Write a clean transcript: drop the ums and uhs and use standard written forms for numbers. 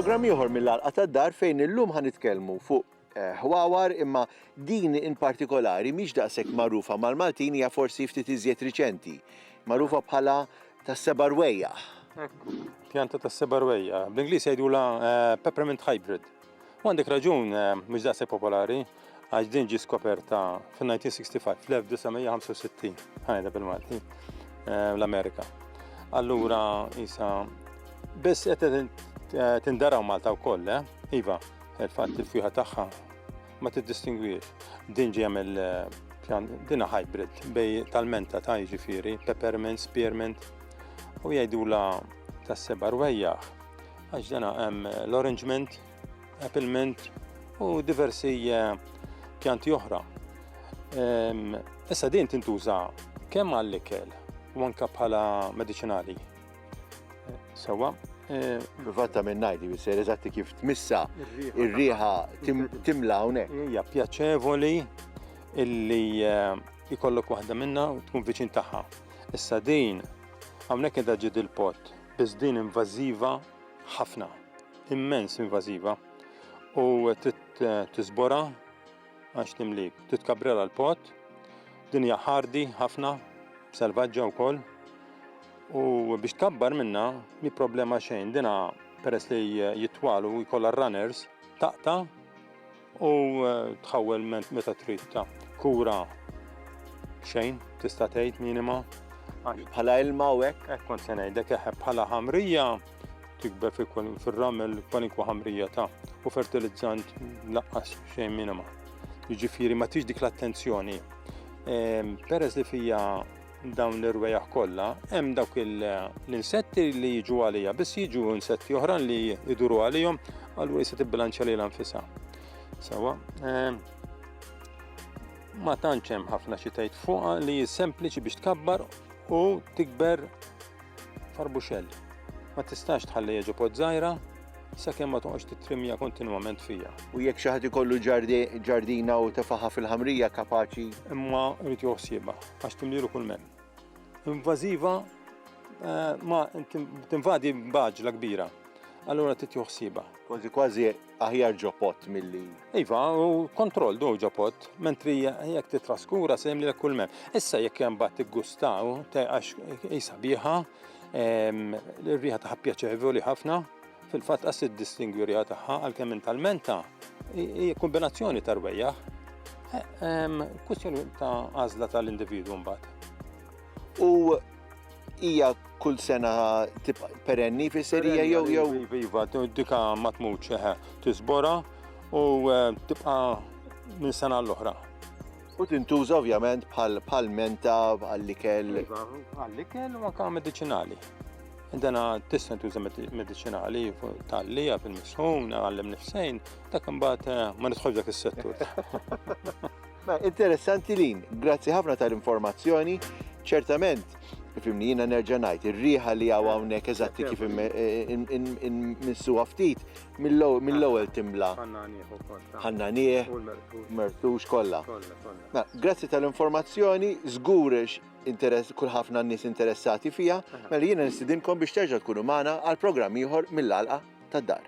Programm ieħor mill-għalqa tad-dar fejn illum ħanitkellmu fuq ħwawar imma din in partikolari mhix daqshekk magħrufa mal-Maltin hija forsi ftit iżjed riċenti, magħrufa bħala tas-sebarwejjaħ. Pjanta tas-sebarwejjaħ, bl-Ingliż jgħidulha peppermint hybrid. U għandek raġun mhux daqshekk popolari għax din ġie skoperta fil-1965, fl-1965, ħajda bil-Malti, l-Amerika. Allura isa biss qed tindaraw Malta wkoll, iva, il-fatt il-fjuħa tagħha ma tiddistingwix. Din ġie jagħmel dinha hybrid bej tal-menta ta' jiġifieri, peppermint, spearmint u jgħidula tas-sebarwejjaħ għax dana hemm l-orange mint, apple mint u diversi pjanti oħra. Issa din tintuża kemm għall-ikel u anke bħala mediċinali. Sewwa. Fatta minn ngħidi biser eżatti kif tmissa ir-riħa timla hawnhekk. Hija pjaċevoli illi jkollok waħda minnha u tkun viċin tagħha. Issa din hawnhekk qiegħda ġid il-pot, biss din invażiva ħafna, immens invażiva u tisbora għax timlik, titkabrela l-pot, din hija ħardi ħafna, selvaġġa wkoll. U biex tkabbar minna mi problema xejn, dina peress li jitwalu u jkollha runners taqta u tħawwel meta trid ta' kura xejn tista' tgħid minima. Bħala ilma u hekk? Hekk kont se ngħidlek bħala ħamrija tikber fir-ramel kwalinkwa ħamrija ta' u fertilizzant laqqas xejn minima. Jiġifieri ma tix dik l-attenzjoni. Peress li fija dawn l-irwejjaħ kollha, hemm dawk l-insetti li jiġu għalija, biss jiġu insetti oħra li jduru għalihom, allura se tibbilanċja lilha nfisha. Sewwa, ma tantx hemm ħafna xi tgħid fuqha li sempliċi biex tkabbar u tikber farbuxell. Ma tistax tħallija ġo pod żgħira sakemm ma toqgħodx titrimja kontinwament fija. U jekk xi ħadd ikollu ġardina u tefaħa fil-ħamrija kapaċi. Imma rrid joħsiebha għax timlilu kull men. Invażiva ma tinvadi baġla kbira. Allura trid joħsiebha. Kważi aħjar ġopot milli. Iva, u kontroll do ġopot, mentri jekk titraskura se jemlilek kull men. Issa jekk hemm mbagħad tiggustaw għax qisha bieħa, l-riħa tagħha pjaċevoli ħafna. Fil-fatt qas iddistingwi riħa tagħha għalkemm minn tal-menta hija kombinazzjoni ta' rwejjaħ. Kwestjoni ta' għażla tal-individwu mbagħad. U hija kull sena perenni fis-serija jew iva dika ma tmutx tisbora u tibqa' minn sena l-oħra. U tintuża ovvjament bħal menta għall-ikel. Għall-ikel u anke mediċinali. Indana tista' tuża mediċinali tal-lija fil-misħun, għallem nifsejn, dak imbagħad ma nidħolx dak is-settur. Interessanti lin, grazzi ħafna tal-informazzjoni, ċertament fimni jiena nerġa' ngħid ir-riħa li hawn hawnhekk eżatti kif immissuha ftit mill-ewwel timla. Ħannanieħ, mertux kollha. Grazzi tal-informazzjoni, żgur kull ħafna nies interessati fiha, mela jiena nistidinkom biex terġa' tkunu magħna għal programm ieħor mill-għalqa tad-dar.